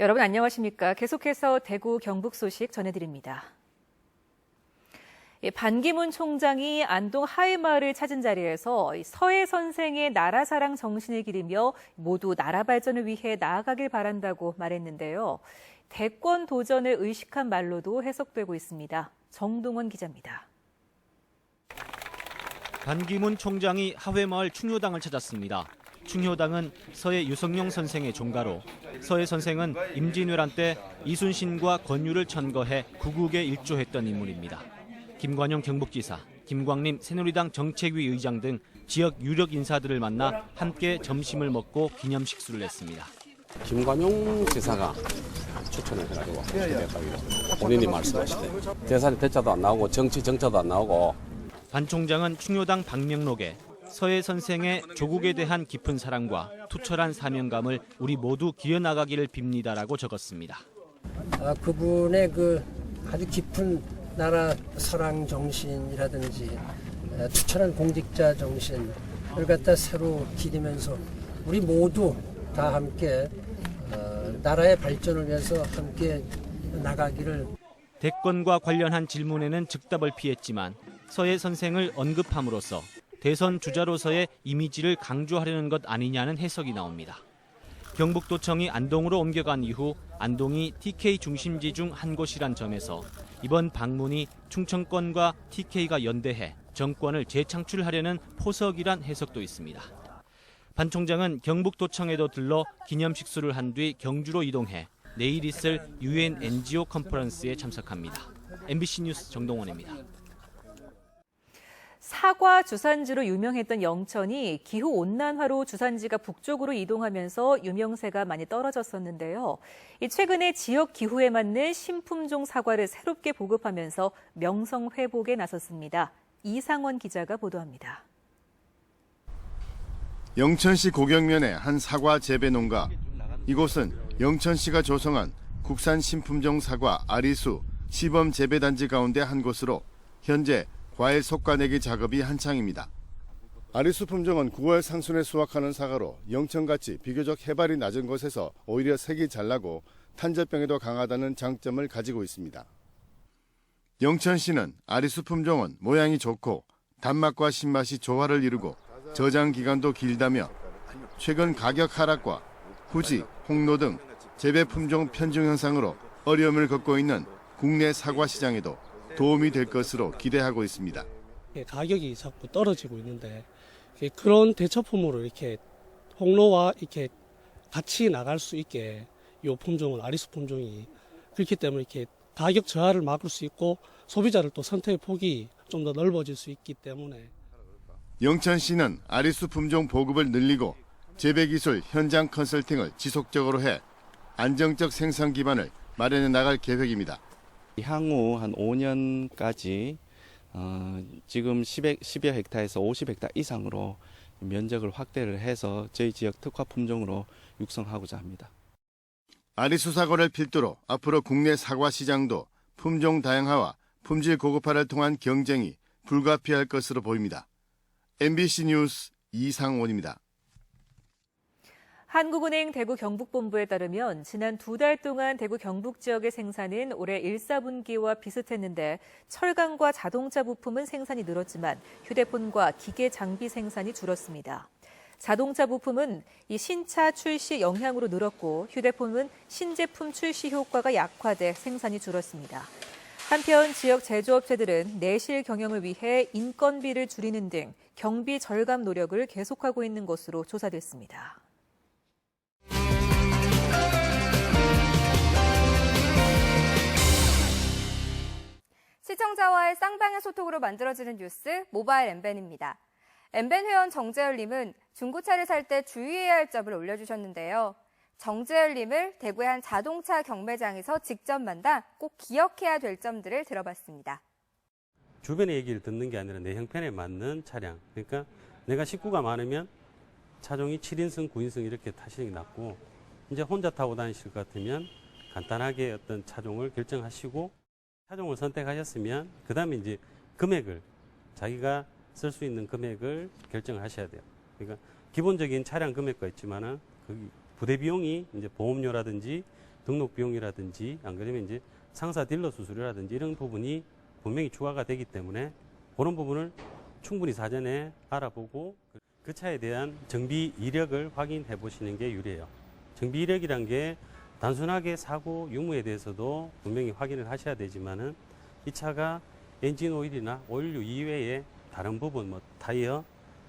여러분 안녕하십니까? 계속해서 대구 경북 소식 전해드립니다. 반기문 총장이 안동 하회마을을 찾은 자리에서 서해 선생의 나라 사랑 정신을 기리며 모두 나라 발전을 위해 나아가길 바란다고 말했는데요. 대권 도전을 의식한 말로도 해석되고 있습니다. 정동원 기자입니다. 반기문 총장이 하회마을 충효당을 찾았습니다. 충효당은 서해 유성룡 선생의 종가로 서해 선생은 임진왜란 때 이순신과 권유를 천거해 구국에 일조했던 인물입니다. 김관용 경북지사, 김광림 새누리당 정책위 의장 등 지역 유력 인사들을 만나 함께 점심을 먹고 기념 식수를 했습니다. 김관용 지사가 추천을 해가지고 본인이 말씀하시대. 대사리 대자도 안 나오고 정치 정자도 안 나오고. 반 총장은 충효당 방명록에 서해 선생의 조국에 대한 깊은 사랑과 투철한 사명감을 우리 모두 기어나가기를 빕니다라고 적었습니다. 그분의 아주 깊은 나라 사랑 정신이라든지 투철한 공직자 정신을 갖다 새로 기리면서 우리 모두 다 함께 나라의 발전을 위해서 함께 나가기를. 대권과 관련한 질문에는 즉답을 피했지만 서해 선생을 언급함으로써 대선 주자로서의 이미지를 강조하려는 것 아니냐는 해석이 나옵니다. 경북도청이 안동으로 옮겨간 이후 안동이 TK 중심지 중 한 곳이란 점에서 이번 방문이 충청권과 TK가 연대해 정권을 재창출하려는 포석이란 해석도 있습니다. 반 총장은 경북도청에도 들러 기념 식수를 한 뒤 경주로 이동해 내일 있을 UN NGO 컨퍼런스에 참석합니다. MBC 뉴스 정동원입니다. 사과 주산지로 유명했던 영천이 기후온난화로 주산지가 북쪽으로 이동하면서 유명세가 많이 떨어졌었는데요. 최근에 지역 기후에 맞는 신품종 사과를 새롭게 보급하면서 명성 회복에 나섰습니다. 이상원 기자가 보도합니다. 영천시 고경면의 한 사과 재배 농가. 이곳은 영천시가 조성한 국산 신품종 사과 아리수 시범 재배단지 가운데 한 곳으로 현재 과일 솎아내기 작업이 한창입니다. 아리수 품종은 9월 상순에 수확하는 사과로 영천같이 비교적 해발이 낮은 곳에서 오히려 색이 잘 나고 탄저병에도 강하다는 장점을 가지고 있습니다. 영천시는 아리수 품종은 모양이 좋고 단맛과 신맛이 조화를 이루고 저장 기간도 길다며 최근 가격 하락과 후지, 홍로 등 재배 품종 편중 현상으로 어려움을 겪고 있는 국내 사과 시장에도 도움이 될 것으로 기대하고 있습니다. 가격이 자꾸 떨어지고 있는데 그런 대처품으로 이렇게 홍로와 이렇게 같이 나갈 수 있게 이 품종은 아리수 품종이 그렇기 때문에 이렇게 가격 저하를 막을 수 있고 소비자를 또 선택의 폭이 좀 더 넓어질 수 있기 때문에. 영천시는 아리수 품종 보급을 늘리고 재배기술 현장 컨설팅을 지속적으로 해 안정적 생산 기반을 마련해 나갈 계획입니다. 향후 한 5년까지 지금 10여 헥타에서 50헥타 이상으로 면적을 확대를 해서 저희 지역 특화 품종으로 육성하고자 합니다. 아리수 사과를 필두로 앞으로 국내 사과 시장도 품종 다양화와 품질 고급화를 통한 경쟁이 불가피할 것으로 보입니다. MBC 뉴스 이상원입니다. 한국은행 대구 경북본부에 따르면 지난 2달 동안 대구 경북 지역의 생산은 올해 1, 4분기와 비슷했는데 철강과 자동차 부품은 생산이 늘었지만 휴대폰과 기계 장비 생산이 줄었습니다. 자동차 부품은 이 신차 출시 영향으로 늘었고 휴대폰은 신제품 출시 효과가 약화돼 생산이 줄었습니다. 한편 지역 제조업체들은 내실 경영을 위해 인건비를 줄이는 등 경비 절감 노력을 계속하고 있는 것으로 조사됐습니다. 시청자와의 쌍방의 소통으로 만들어지는 뉴스 모바일 엠벤입니다. 엠벤 회원 정재열님은 중고차를 살 때 주의해야 할 점을 올려주셨는데요. 정재열님을 대구의 한 자동차 경매장에서 직접 만나 꼭 기억해야 될 점들을 들어봤습니다. 주변의 얘기를 듣는 게 아니라 내 형편에 맞는 차량. 그러니까 내가 식구가 많으면 차종이 7인승, 9인승 이렇게 타시는 게 낫고 이제 혼자 타고 다니실 것 같으면 간단하게 어떤 차종을 결정하시고 차종을 선택하셨으면 그 다음에 이제 금액을 자기가 쓸 수 있는 금액을 결정하셔야 돼요. 그러니까 기본적인 차량 금액과 있지만은 그 부대 비용이 이제 보험료라든지 등록 비용이라든지 안 그러면 이제 상사 딜러 수수료라든지 이런 부분이 분명히 추가가 되기 때문에 그런 부분을 충분히 사전에 알아보고 그 차에 대한 정비 이력을 확인해 보시는 게 유리해요. 정비 이력이란 게 단순하게 사고 유무에 대해서도 분명히 확인을 하셔야 되지만은 이 차가 엔진 오일이나 오일류 이외에 다른 부분, 뭐 타이어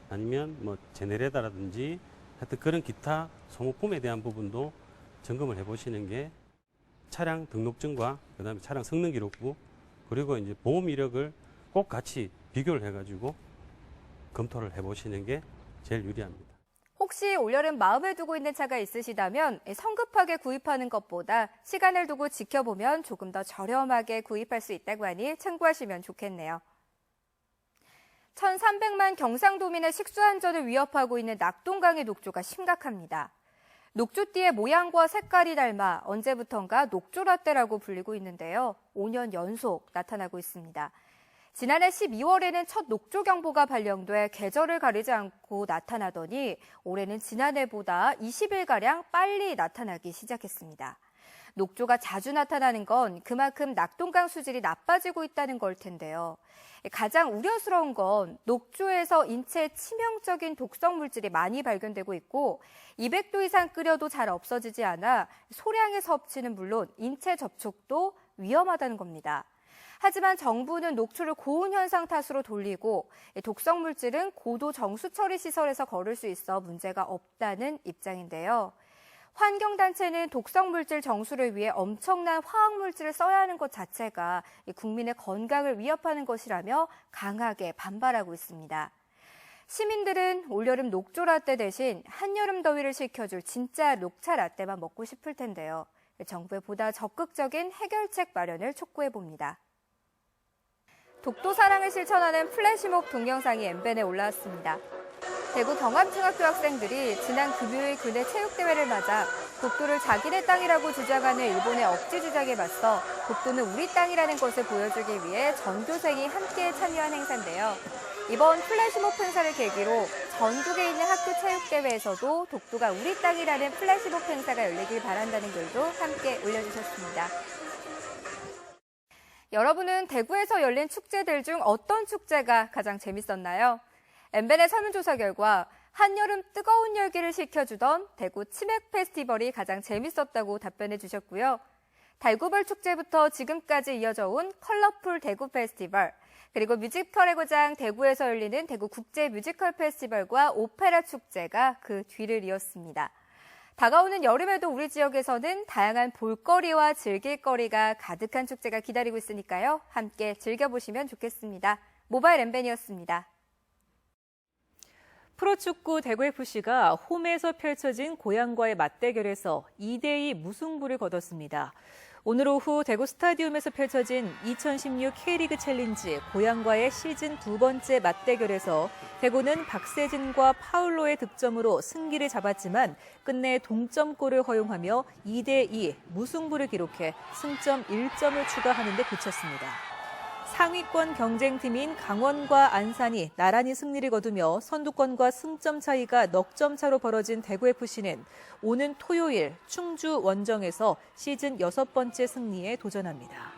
아니면 뭐 제네레이터라든지 하여튼 그런 기타 소모품에 대한 부분도 점검을 해보시는 게 차량 등록증과 그다음에 차량 성능 기록부 그리고 이제 보험 이력을 꼭 같이 비교를 해가지고 검토를 해보시는 게 제일 유리합니다. 혹시 올여름 마음에 두고 있는 차가 있으시다면 성급하게 구입하는 것보다 시간을 두고 지켜보면 조금 더 저렴하게 구입할 수 있다고 하니 참고하시면 좋겠네요. 1,300만 경상도민의 식수안전을 위협하고 있는 낙동강의 녹조가 심각합니다. 녹조띠의 모양과 색깔이 닮아 언제부턴가 녹조라떼라고 불리고 있는데요. 5년 연속 나타나고 있습니다. 지난해 12월에는 첫 녹조경보가 발령돼 계절을 가리지 않고 나타나더니 올해는 지난해보다 20일가량 빨리 나타나기 시작했습니다. 녹조가 자주 나타나는 건 그만큼 낙동강 수질이 나빠지고 있다는 걸 텐데요. 가장 우려스러운 건 녹조에서 인체에 치명적인 독성 물질이 많이 발견되고 있고 200도 이상 끓여도 잘 없어지지 않아 소량의 섭취는 물론 인체 접촉도 위험하다는 겁니다. 하지만 정부는 녹초를 고온 현상 탓으로 돌리고 독성 물질은 고도 정수 처리 시설에서 거를 수 있어 문제가 없다는 입장인데요. 환경단체는 독성 물질 정수를 위해 엄청난 화학 물질을 써야 하는 것 자체가 국민의 건강을 위협하는 것이라며 강하게 반발하고 있습니다. 시민들은 올여름 녹조 라떼 대신 한여름 더위를 식혀줄 진짜 녹차 라떼만 먹고 싶을 텐데요. 정부의 보다 적극적인 해결책 마련을 촉구해 봅니다. 독도 사랑을 실천하는 플래시몹 동영상이 MBN에 올라왔습니다. 대구 경암중학교 학생들이 지난 금요일 교내 체육대회를 맞아 독도를 자기네 땅이라고 주장하는 일본의 억지 주장에 맞서 독도는 우리 땅이라는 것을 보여주기 위해 전교생이 함께 참여한 행사인데요. 이번 플래시몹 행사를 계기로 전국에 있는 학교 체육대회에서도 독도가 우리 땅이라는 플래시몹 행사가 열리길 바란다는 글도 함께 올려주셨습니다. 여러분은 대구에서 열린 축제들 중 어떤 축제가 가장 재밌었나요? MBN의 설문조사 결과 한여름 뜨거운 열기를 식혀주던 대구 치맥 페스티벌이 가장 재밌었다고 답변해 주셨고요. 달구벌 축제부터 지금까지 이어져 온 컬러풀 대구 페스티벌, 그리고 뮤지컬의 고장 대구에서 열리는 대구 국제 뮤지컬 페스티벌과 오페라 축제가 그 뒤를 이었습니다. 다가오는 여름에도 우리 지역에서는 다양한 볼거리와 즐길거리가 가득한 축제가 기다리고 있으니까요. 함께 즐겨보시면 좋겠습니다. 모바일 MBN이었습니다. 프로축구 대구FC가 홈에서 펼쳐진 고양과의 맞대결에서 2대2 무승부를 거뒀습니다. 오늘 오후 대구 스타디움에서 펼쳐진 2016 K리그 챌린지 고양과의 시즌 두 번째 맞대결에서 대구는 박세진과 파울로의 득점으로 승기를 잡았지만 끝내 동점골을 허용하며 2대2 무승부를 기록해 승점 1점을 추가하는 데 그쳤습니다. 상위권 경쟁팀인 강원과 안산이 나란히 승리를 거두며 선두권과 승점 차이가 넉 점 차로 벌어진 대구FC는 오는 토요일 충주 원정에서 시즌 6번째 승리에 도전합니다.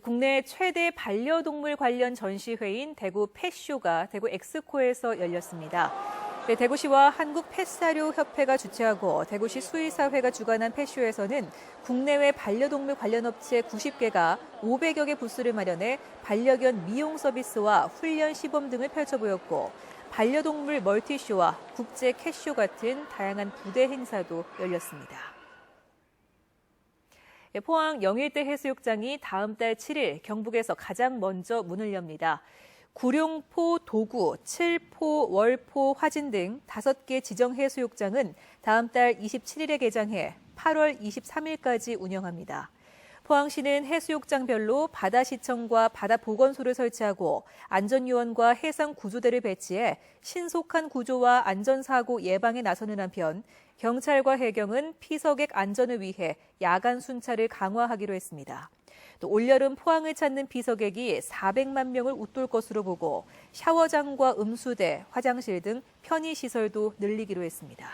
국내 최대 반려동물 관련 전시회인 대구 펫쇼가 대구 엑스코에서 열렸습니다. 대구시와 한국펫사료협회가 주최하고 대구시 수의사회가 주관한 펫쇼에서는 국내외 반려동물 관련 업체 90개가 500여 개 부스를 마련해 반려견 미용 서비스와 훈련 시범 등을 펼쳐보였고 반려동물 멀티쇼와 국제 캣쇼 같은 다양한 부대 행사도 열렸습니다. 포항 영일대 해수욕장이 다음 달 7일 경북에서 가장 먼저 문을 엽니다. 구룡포, 도구, 칠포, 월포, 화진 등 5개 지정 해수욕장은 다음 달 27일에 개장해 8월 23일까지 운영합니다. 포항시는 해수욕장별로 바다시청과 바다보건소를 설치하고 안전요원과 해상구조대를 배치해 신속한 구조와 안전사고 예방에 나서는 한편 경찰과 해경은 피서객 안전을 위해 야간 순찰을 강화하기로 했습니다. 또 올여름 포항을 찾는 피서객이 400만 명을 웃돌 것으로 보고 샤워장과 음수대, 화장실 등 편의시설도 늘리기로 했습니다.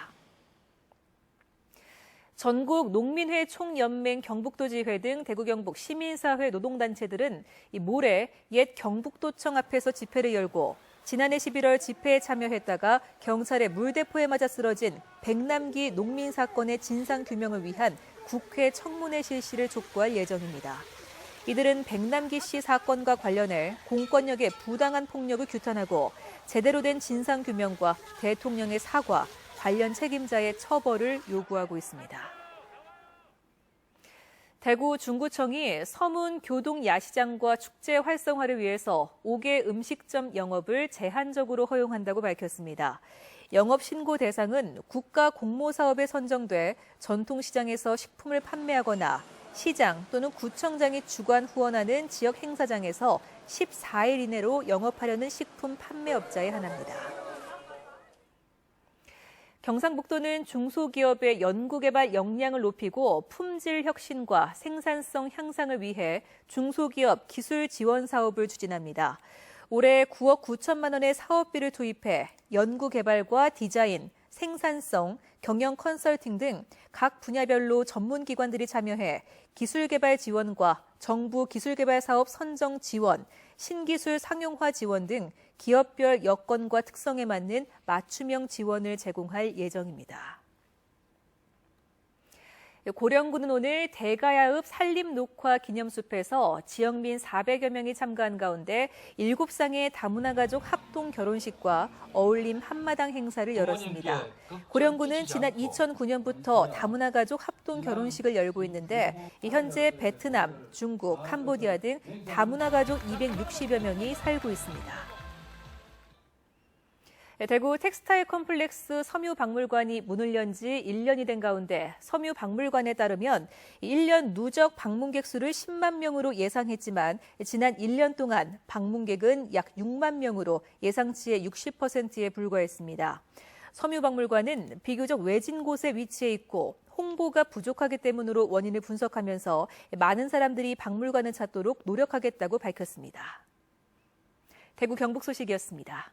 전국 농민회 총연맹 경북도지회 등 대구 경북 시민사회 노동단체들은 모레 옛 경북도청 앞에서 집회를 열고 지난해 11월 집회에 참여했다가 경찰의 물대포에 맞아 쓰러진 백남기 농민 사건의 진상규명을 위한 국회 청문회 실시를 촉구할 예정입니다. 이들은 백남기 씨 사건과 관련해 공권력의 부당한 폭력을 규탄하고 제대로 된 진상규명과 대통령의 사과, 관련 책임자의 처벌을 요구하고 있습니다. 대구 중구청이 서문 교동 야시장과 축제 활성화를 위해서 5개 음식점 영업을 제한적으로 허용한다고 밝혔습니다. 영업 신고 대상은 국가 공모 사업에 선정돼 전통시장에서 식품을 판매하거나 시장 또는 구청장이 주관 후원하는 지역 행사장에서 14일 이내로 영업하려는 식품 판매업자에 한합니다. 경상북도는 중소기업의 연구개발 역량을 높이고 품질 혁신과 생산성 향상을 위해 중소기업 기술 지원 사업을 추진합니다. 올해 9억 9천만 원의 사업비를 투입해 연구개발과 디자인, 생산성, 경영 컨설팅 등 각 분야별로 전문기관들이 참여해 기술개발 지원과 정부 기술개발 사업 선정 지원, 신기술 상용화 지원 등 기업별 여건과 특성에 맞는 맞춤형 지원을 제공할 예정입니다. 고령군은 오늘 대가야읍 산림녹화 기념숲에서 지역민 400여 명이 참가한 가운데 7쌍의 다문화 가족 합동 결혼식과 어울림 한마당 행사를 열었습니다. 고령군은 지난 2009년부터 다문화 가족 합동 결혼식을 열고 있는데 현재 베트남, 중국, 캄보디아 등 다문화 가족 260여 명이 살고 있습니다. 대구 텍스타일 컴플렉스 섬유박물관이 문을 연 지 1년이 된 가운데 섬유박물관에 따르면 1년 누적 방문객 수를 10만 명으로 예상했지만 지난 1년 동안 방문객은 약 6만 명으로 예상치의 60%에 불과했습니다. 섬유박물관은 비교적 외진 곳에 위치해 있고 홍보가 부족하기 때문으로 원인을 분석하면서 많은 사람들이 박물관을 찾도록 노력하겠다고 밝혔습니다. 대구 경북 소식이었습니다.